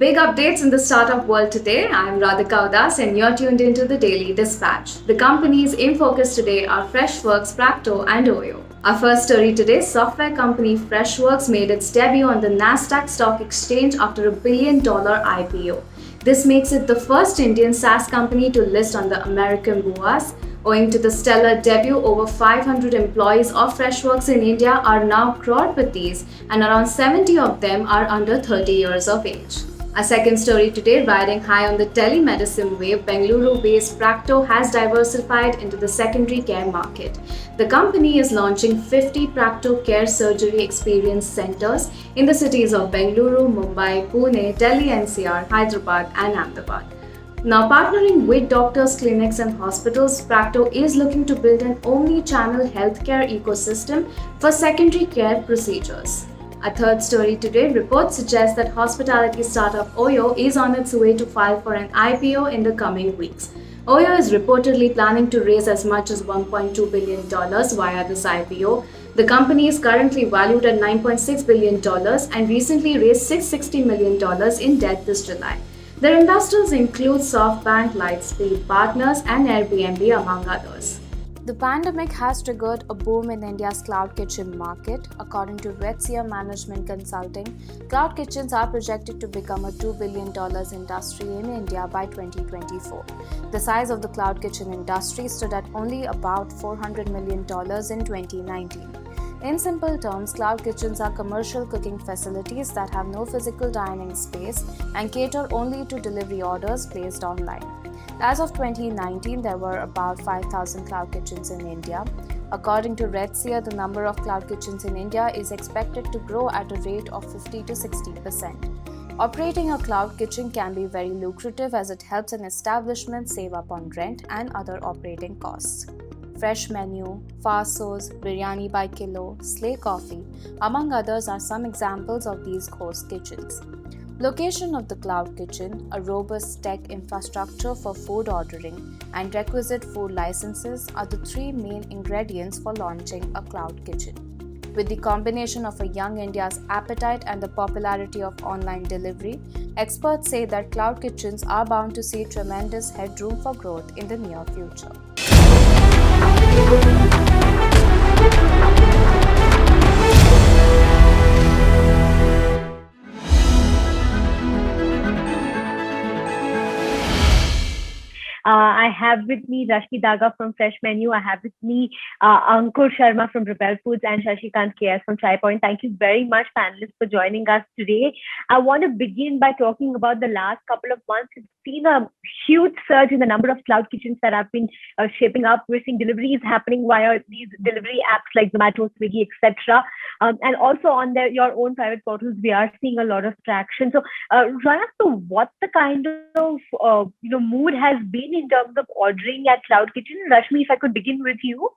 Big updates in the startup world today. I'm Radhika Udas and you're tuned into the Daily Dispatch. The companies in focus today are Freshworks, Practo, and Oyo. Our first story today, software company Freshworks made its debut on the Nasdaq Stock Exchange after $1 billion IPO. This makes it the first Indian SaaS company to list on the American bourse. Owing to the stellar debut, over 500 employees of Freshworks in India are now crorepati's and around 70 of them are under 30 years of age. Our second story today, riding high on the telemedicine wave, Bengaluru-based Practo has diversified into the secondary care market. The company is launching 50 Practo Care Surgery Experience Centers in the cities of Bengaluru, Mumbai, Pune, Delhi NCR, Hyderabad and Ahmedabad. Now, partnering with doctors, clinics, and hospitals, Practo is looking to build an omni-channel healthcare ecosystem for secondary care procedures. A third story today, reports suggest that hospitality startup Oyo is on its way to file for an IPO in the coming weeks. Oyo is reportedly planning to raise as much as $1.2 billion via this IPO. The company is currently valued at $9.6 billion and recently raised $660 million in debt this July. Their investors include SoftBank, Lightspeed Partners, and Airbnb, among others. The pandemic has triggered a boom in India's cloud kitchen market. According to Redseer Management Consulting, cloud kitchens are projected to become a $2 billion industry in India by 2024. The size of the cloud kitchen industry stood at only about $400 million in 2019. In simple terms, cloud kitchens are commercial cooking facilities that have no physical dining space and cater only to delivery orders placed online. As of 2019, there were about 5,000 cloud kitchens in India. According to Redseer, the number of cloud kitchens in India is expected to grow at a rate of 50 to 60%. Operating a cloud kitchen can be very lucrative as it helps an establishment save up on rent and other operating costs. FreshMenu, Fasos, Biryani by Kilo, Slay Coffee, among others are some examples of these ghost kitchens. Location of the cloud kitchen, a robust tech infrastructure for food ordering, and requisite food licenses are the three main ingredients for launching a cloud kitchen. With the combination of a young India's appetite and the popularity of online delivery, experts say that cloud kitchens are bound to see tremendous headroom for growth in the near future. I have with me Rashmi Daga from FreshMenu. I have with me Ankur Sharma from Rebel Foods and Shashikant KS from Chai Point. Thank you very much, panelists, for joining us today. I want to begin by talking about the last couple of months. We've seen a huge surge in the number of cloud kitchens that have been shaping up. We're seeing deliveries happening via these delivery apps like Zomato, Swiggy, etc. And also on your own private portals, we are seeing a lot of traction. So, run us through what the kind of mood has been in terms of ordering at cloud kitchen. Rashmi, if I could begin with you.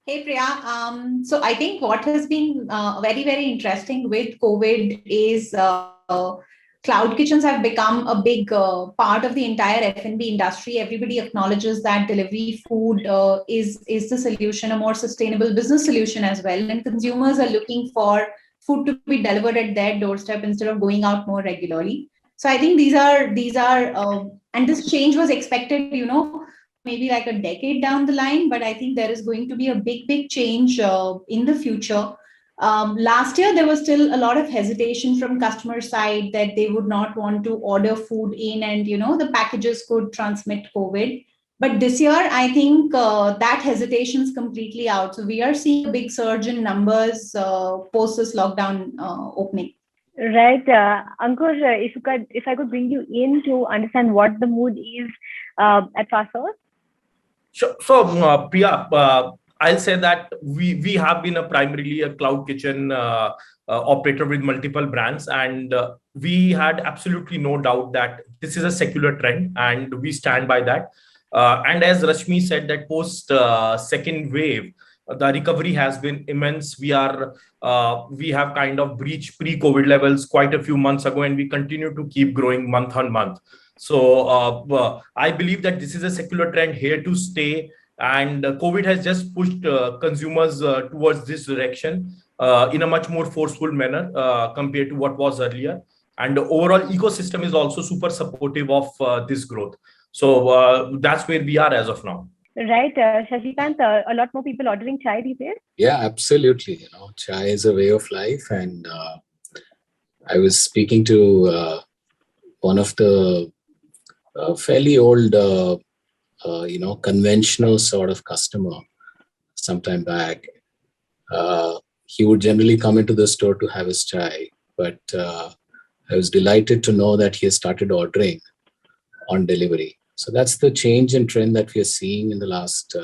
Hey Priya, so I think what has been very, very interesting with COVID is cloud kitchens have become a big part of the entire F&B industry. Everybody acknowledges that delivery food is the solution, a more sustainable business solution as well. And consumers are looking for food to be delivered at their doorstep instead of going out more regularly. So I think these are, and this change was expected, maybe like a decade down the line, but I think there is going to be a big change in the future. Last year, there was still a lot of hesitation from customer side that they would not want to order food in and, the packages could transmit COVID. But this year, I think that hesitation is completely out. So we are seeing a big surge in numbers post this lockdown opening. Right. Ankur, if I could bring you in to understand what the mood is at Fasos. Sure. So, Priya, I'll say that we have been primarily a cloud kitchen operator with multiple brands, and we had absolutely no doubt that this is a secular trend, and we stand by that. And as Rashmi said, that post second wave, the recovery has been immense. We have kind of breached pre-COVID levels quite a few months ago, and we continue to keep growing month on month. So I believe that this is a secular trend here to stay, and COVID has just pushed consumers towards this direction in a much more forceful manner compared to what was earlier. And the overall ecosystem is also super supportive of this growth. So that's where we are as of now. Right, Shashikant, a lot more people ordering chai these days. Yeah, absolutely. Chai is a way of life. And I was speaking to one of the fairly old, conventional sort of customer sometime back. He would generally come into the store to have his chai, but I was delighted to know that he has started ordering on delivery. So that's the change in trend that we are seeing in the last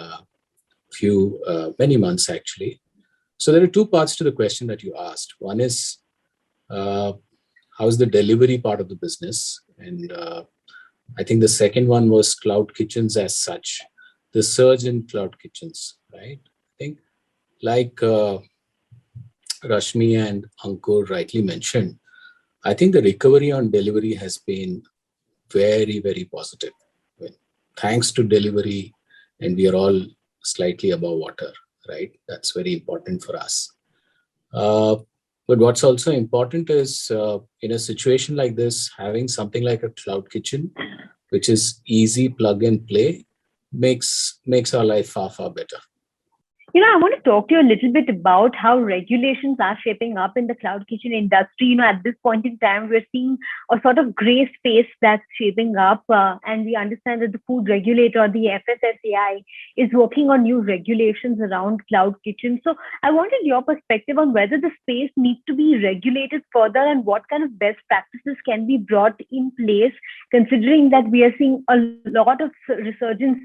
many months, actually. So there are two parts to the question that you asked. One is, how's the delivery part of the business? And I think the second one was cloud kitchens as such, the surge in cloud kitchens, right? I think like Rashmi and Ankur rightly mentioned, I think the recovery on delivery has been very, very positive. Thanks to delivery, and we are all slightly above water, right? That's very important for us. But what's also important is in a situation like this, having something like a cloud kitchen, which is easy plug and play, makes our life far, far better. I want to talk to you a little bit about how regulations are shaping up in the cloud kitchen industry. At this point in time, we're seeing a sort of gray space that's shaping up. And we understand that the food regulator, the FSSAI, is working on new regulations around cloud kitchens. So I wanted your perspective on whether the space needs to be regulated further and what kind of best practices can be brought in place, considering that we are seeing a lot of resurgence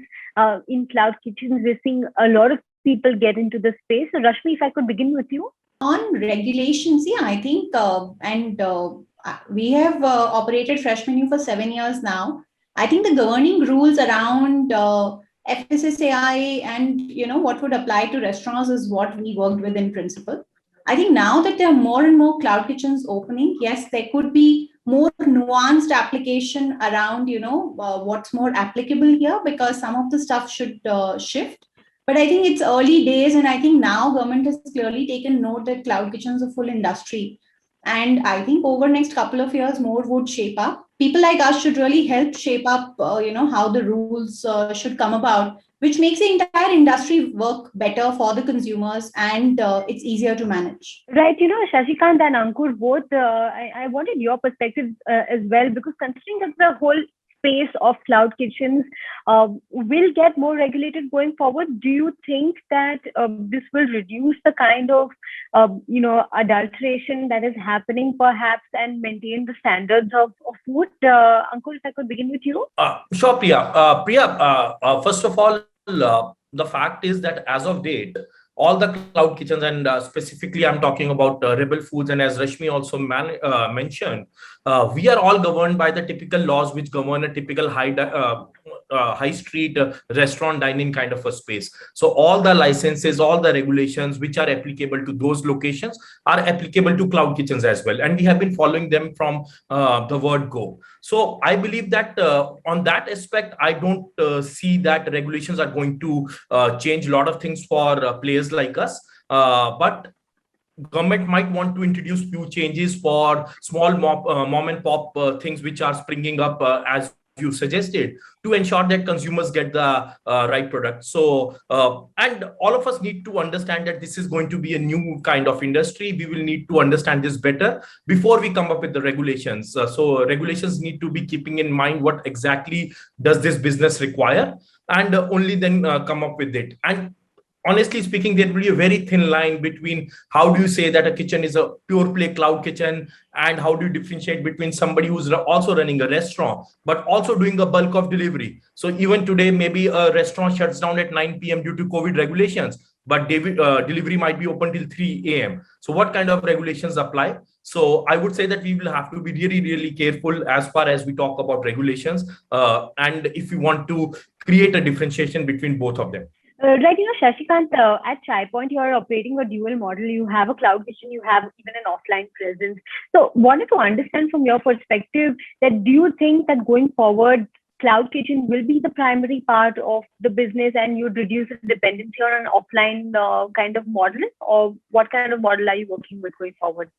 in cloud kitchens. We're seeing a lot of people get into the space. So Rashmi, if I could begin with you. On regulations, I think, we have operated FreshMenu for 7 years now. I think the governing rules around FSSAI and, what would apply to restaurants is what we worked with in principle. I think now that there are more and more cloud kitchens opening, yes, there could be more nuanced application around, what's more applicable here, because some of the stuff should shift. But I think it's early days, and I think now government has clearly taken note that cloud kitchens are full industry. And I think over next couple of years, more would shape up. People like us should really help shape up, how the rules should come about, which makes the entire industry work better for the consumers, and it's easier to manage. Right. Shashikant and Ankur, both, I wanted your perspective as well, because considering that the whole space of cloud kitchens will get more regulated going forward, do you think that this will reduce the kind of adulteration that is happening perhaps, and maintain the standards of food? Ankur, if I could begin with you. Sure, Priya. First of all, the fact is that as of date, all the cloud kitchens, and specifically I'm talking about Rebel Foods, and as Rashmi also mentioned, we are all governed by the typical laws which govern a typical high street restaurant dining kind of a space. So all the licenses, all the regulations which are applicable to those locations are applicable to cloud kitchens as well, and we have been following them from the word go. So I believe that on that aspect, I don't see that regulations are going to change a lot of things for players like us, but government might want to introduce few changes for small mom and pop things which are springing up as you suggested, to ensure that consumers get the right product. So and all of us need to understand that this is going to be a new kind of industry. We will need to understand this better before we come up with the regulations. So regulations need to be keeping in mind what exactly does this business require, and only then come up with it. And honestly speaking, there will be a very thin line between how do you say that a kitchen is a pure play cloud kitchen, and how do you differentiate between somebody who's also running a restaurant but also doing a bulk of delivery. So even today, maybe a restaurant shuts down at 9 p.m. due to COVID regulations, but delivery might be open till 3 a.m. So what kind of regulations apply? So I would say that we will have to be really, really careful as far as we talk about regulations, and if we want to create a differentiation between both of them. Right, Shashikant, at Chai Point, you are operating a dual model. You have a cloud kitchen, you have even an offline presence. So wanted to understand from your perspective that do you think that going forward, cloud kitchen will be the primary part of the business and you'd reduce the dependency on an offline kind of model, or what kind of model are you working with going forward?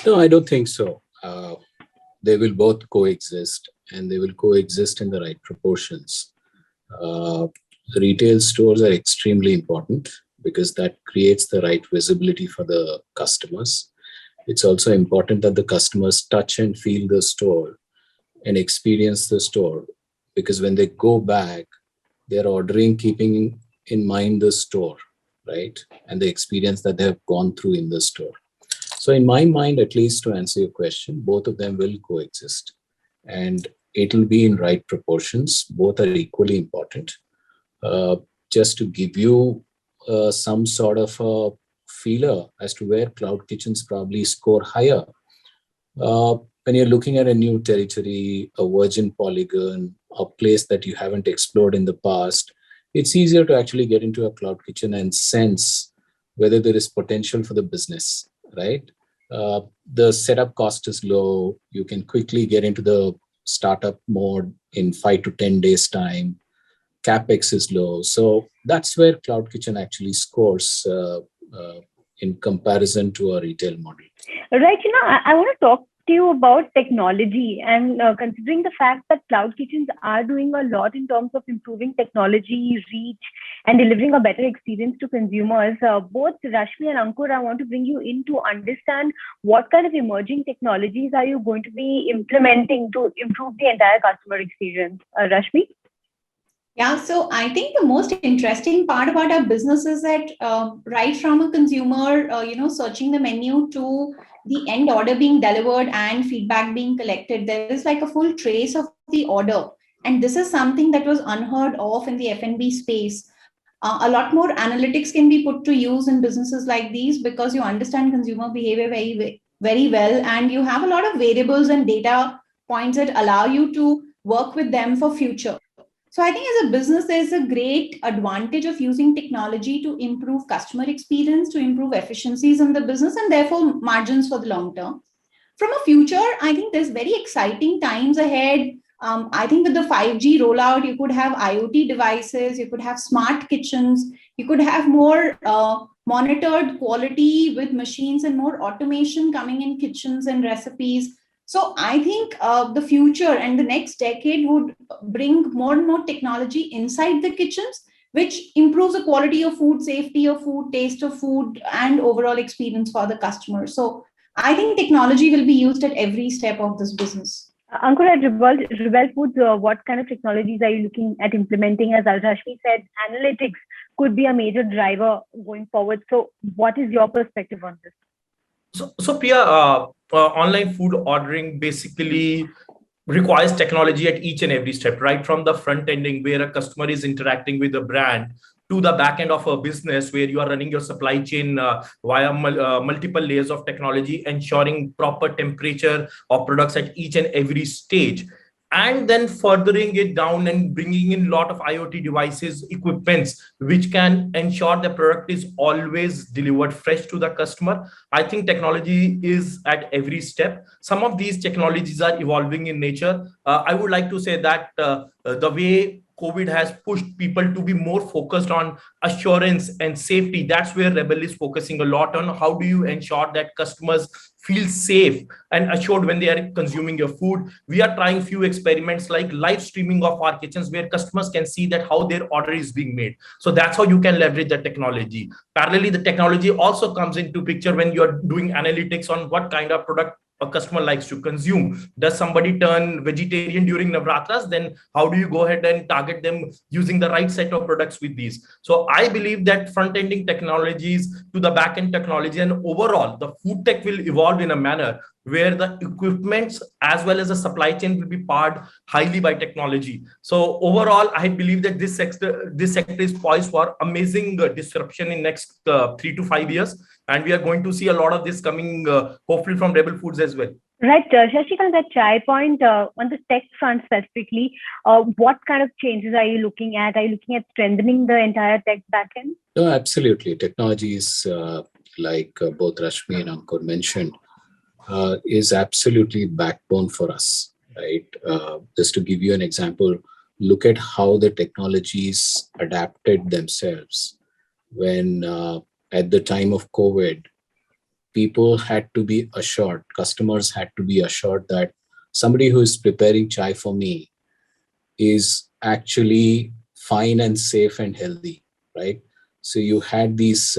No, I don't think so. they will both coexist, and they will coexist in the right proportions. Uh, Retail stores are extremely important because that creates the right visibility for the customers. It's also important that the customers touch and feel the store and experience the store, because when they go back, they're ordering keeping in mind the store, right? And the experience that they have gone through in the store. So in my mind, at least, to answer your question, both of them will coexist, and it'll be in right proportions. Both are equally important. Uh, just to give you some sort of a feeler as to where cloud kitchens probably score higher. Uh, when you're looking at a new territory, a virgin polygon, a place that you haven't explored in the past, it's easier to actually get into a cloud kitchen and sense whether there is potential for the business, right? The setup cost is low. You can quickly get into the startup mode in 5 to 10 days time. CapEx is low. So that's where cloud kitchen actually scores in comparison to a retail model. Right. I want to talk to you about technology, and considering the fact that cloud kitchens are doing a lot in terms of improving technology reach and delivering a better experience to consumers. Both Rashmi and Ankur, I want to bring you in to understand what kind of emerging technologies are you going to be implementing to improve the entire customer experience. Rashmi? Yeah, so I think the most interesting part about our business is that right from a consumer, searching the menu to the end order being delivered and feedback being collected, there is like a full trace of the order. And this is something that was unheard of in the F&B space. A lot more analytics can be put to use in businesses like these because you understand consumer behavior very well, and you have a lot of variables and data points that allow you to work with them for future. So I think as a business, there's a great advantage of using technology to improve customer experience, to improve efficiencies in the business, and therefore margins for the long term. From a future, I think there's very exciting times ahead. I think with the 5G rollout, you could have IoT devices, you could have smart kitchens, you could have more monitored quality with machines and more automation coming in kitchens and recipes. So I think the future and the next decade would bring more and more technology inside the kitchens, which improves the quality of food, safety of food, taste of food, and overall experience for the customer. So I think technology will be used at every step of this business. Ankur, at Rebel Foods, what kind of technologies are you looking at implementing? As Rashmi said, analytics could be a major driver going forward. So what is your perspective on this? So Priya, online food ordering basically requires technology at each and every step, right from the front ending where a customer is interacting with the brand to the back end of a business where you are running your supply chain via multiple layers of technology, ensuring proper temperature of products at each and every stage, and then furthering it down and bringing in a lot of IoT devices, equipments, which can ensure the product is always delivered fresh to the customer. I think technology is at every step. Some of these technologies are evolving in nature. I would like to say that the way COVID has pushed people to be more focused on assurance and safety. That's where Rebel is focusing a lot on. How do you ensure that customers feel safe and assured when they are consuming your food? We are trying few experiments like live streaming of our kitchens where customers can see that how their order is being made. So that's how you can leverage the technology. Parallelly, the technology also comes into picture when you're doing analytics on what kind of product a customer likes to consume. Does somebody turn vegetarian during Navratras? Then how do you go ahead and target them using the right set of products with these? So I believe that front-ending technologies to the back-end technology and overall the food tech will evolve in a manner where the equipments as well as the supply chain will be powered highly by technology. So overall, I believe that this sector is poised for amazing disruption in next 3 to 5 years. And we are going to see a lot of this coming, hopefully from Rebel Foods as well. Right, Shashikant, at Chai Point, on the tech front specifically, what kind of changes are you looking at? Are you looking at strengthening the entire tech backend? No, absolutely. Technologies like both Rashmi and Ankur mentioned is absolutely backbone for us, right? Just to give you an example, look at how the technologies adapted themselves when at the time of COVID, people had to be assured, customers had to be assured that somebody who is preparing chai for me is actually fine and safe and healthy, right? So you had these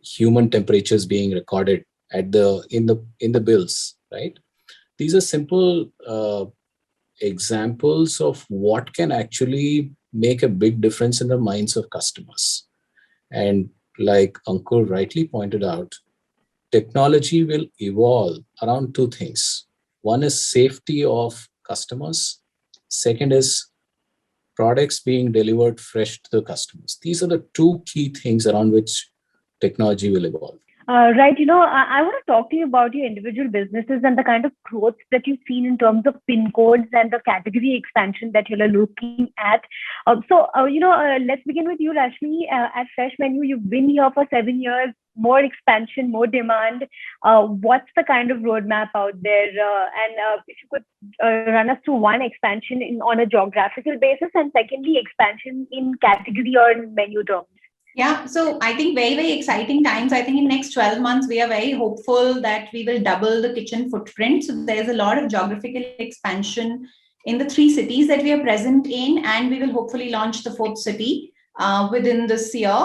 human temperatures being recorded at in the bills, right? These are simple examples of what can actually make a big difference in the minds of customers. And like Ankur rightly pointed out, technology will evolve around two things. One is safety of customers. Second is products being delivered fresh to the customers. These are the two key things around which technology will evolve. Right. I want to talk to you about your individual businesses and the kind of growth that you've seen in terms of pin codes and the category expansion that you're looking at. Let's begin with you, Rashmi. At Fresh Menu, you've been here for 7 years, more expansion, more demand. What's the kind of roadmap out there? And if you could run us through one expansion on a geographical basis, and secondly, expansion in category or in menu terms. Yeah, so I think very, very exciting times. I think in next 12 months, we are very hopeful that we will double the kitchen footprint. So there's a lot of geographical expansion in the 3 cities that we are present in, and we will hopefully launch the 4th city within this year,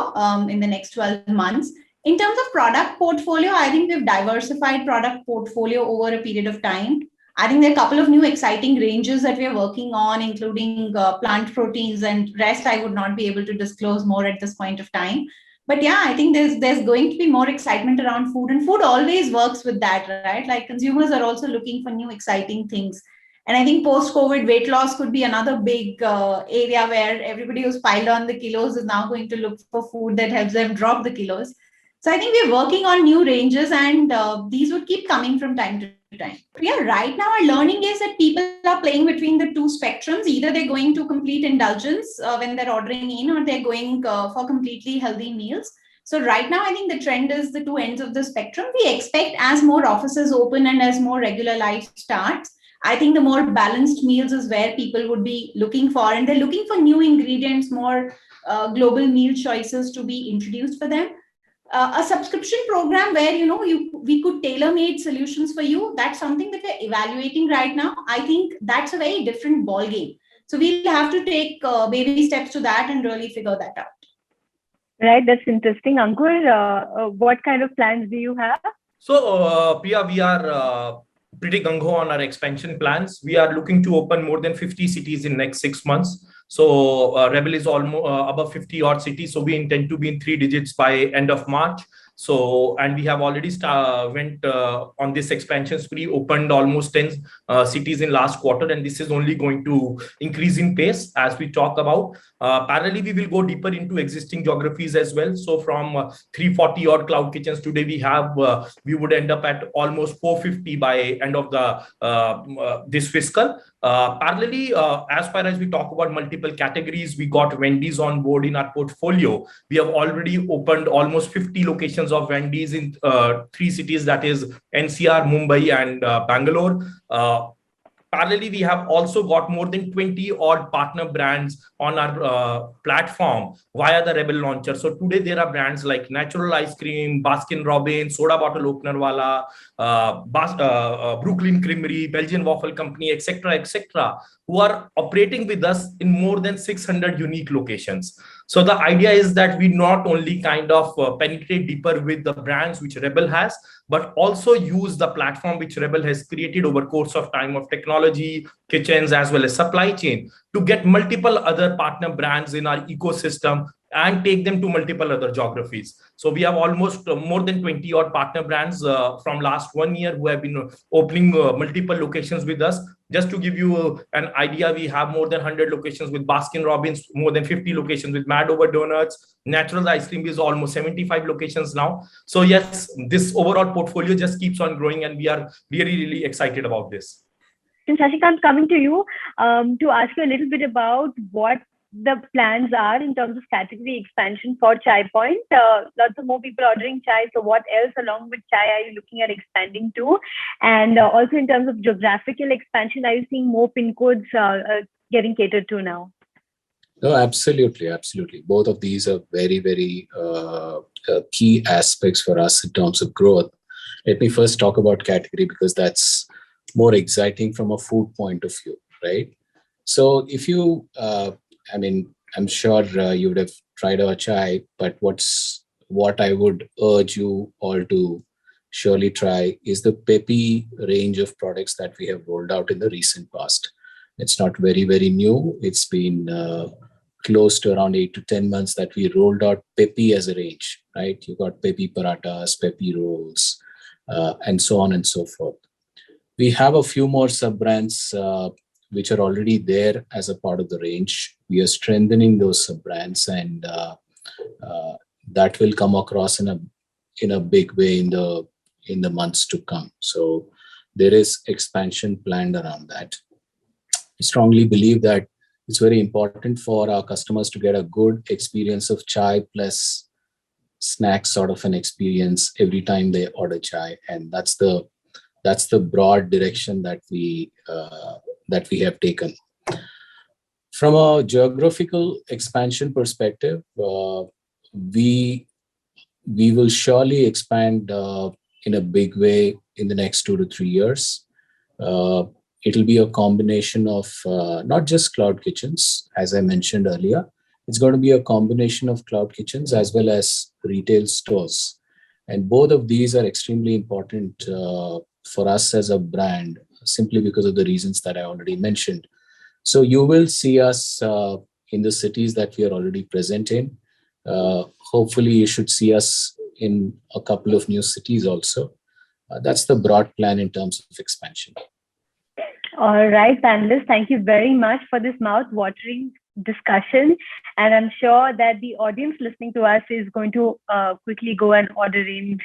in the next 12 months. In terms of product portfolio, I think we've diversified product portfolio over a period of time. I think there are a couple of new exciting ranges that we are working on, including plant proteins, and rest I would not be able to disclose more at this point of time. But yeah, I think there's going to be more excitement around food, and food always works with that, right? Like consumers are also looking for new exciting things. And I think post-COVID weight loss could be another big area where everybody who's piled on the kilos is now going to look for food that helps them drop the kilos. So I think we're working on new ranges, and these would keep coming from time to time. Yeah, right now our learning is that people are playing between the 2 spectrums. Either they're going to complete indulgence when they're ordering in, or they're going for completely healthy meals. So right now, I think the trend is the 2 ends of the spectrum. We expect as more offices open and as more regular life starts, I think the more balanced meals is where people would be looking for, and they're looking for new ingredients, more global meal choices to be introduced for them. A subscription program where we could tailor-made solutions for you, that's something that we're evaluating right now. I think that's a very different ball game, so we'll have to take baby steps to that and really figure that out. Right, that's interesting. Ankur, what kind of plans do you have? So Priya, we are pretty gung-ho on our expansion plans. We are looking to open more than 50 cities in next 6 months. So Rebel is almost above 50 odd cities. So we intend to be in 3 digits by end of March. So, and we have already went on this expansion spree, opened almost 10 cities in last quarter, and this is only going to increase in pace as we talk about. Parallelly, we will go deeper into existing geographies as well. So from 340 odd cloud kitchens today, we would end up at almost 450 by end of the this fiscal. Parallelly, as far as we talk about multiple categories, we got Wendy's on board in our portfolio. We have already opened almost 50 locations of Wendy's in 3 cities, that is NCR, Mumbai, and Bangalore. Parallelly, we have also got more than 20 odd partner brands on our platform via the Rebel launcher. So today there are brands like Natural Ice Cream, Baskin Robbins, Soda Bottle Opener Wala, Brooklyn Creamery, Belgian Waffle Company, etc., who are operating with us in more than 600 unique locations. So the idea is that we not only kind of penetrate deeper with the brands which Rebel has, but also use the platform which Rebel has created over course of time of technology, kitchens, as well as supply chain to get multiple other partner brands in our ecosystem and take them to multiple other geographies. So we have almost more than 20 odd partner brands from last 1 year who have been opening multiple locations with us. Just to give you an idea, we have more than 100 locations with Baskin Robbins, more than 50 locations with Mad Over Donuts. Natural Ice Cream is almost 75 locations now. So yes, this overall portfolio just keeps on growing, and we are really, really excited about this. Shashikant, coming to you to ask you a little bit about what the plans are in terms of category expansion for Chai Point. Lots of more people ordering chai. So what else along with chai are you looking at expanding to? And also in terms of geographical expansion, are you seeing more pin codes getting catered to now? No, absolutely. Both of these are very, very key aspects for us in terms of growth. Let me first talk about category, because that's more exciting from a food point of view, right? So if you, I'm sure you would have tried our chai, but what I would urge you all to surely try is the peppy range of products that we have rolled out in the recent past. It's not very, very new. It's been close to around 8 to 10 months that we rolled out peppy as a range, right? You got peppy paratas, peppy rolls, and so on and so forth. We have a few more sub brands which are already there as a part of the range. We are strengthening those sub brands, and that will come across in a big way in the months to come. So there is expansion planned around that. I strongly believe that it's very important for our customers to get a good experience of chai plus snack sort of an experience every time they order chai, and that's the broad direction that we have taken. From a geographical expansion perspective, we will surely expand in a big way in the next 2 to 3 years. It'll be a combination of not just cloud kitchens, as I mentioned earlier. It's going to be a combination of cloud kitchens as well as retail stores. And both of these are extremely important for us as a brand, simply because of the reasons that I already mentioned. So you will see us in the cities that we are already present in. Hopefully, you should see us in a couple of new cities also. That's the broad plan in terms of expansion. All right, panelists, thank you very much for this mouth-watering discussion. And I'm sure that the audience listening to us is going to quickly go and order in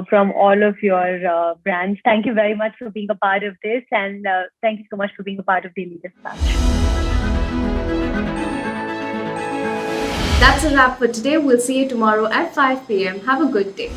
from all of your brands. Thank you very much for being a part of this. And thank you so much for being a part of Daily Dispatch. That's a wrap for today. We'll see you tomorrow at 5 p.m. Have a good day.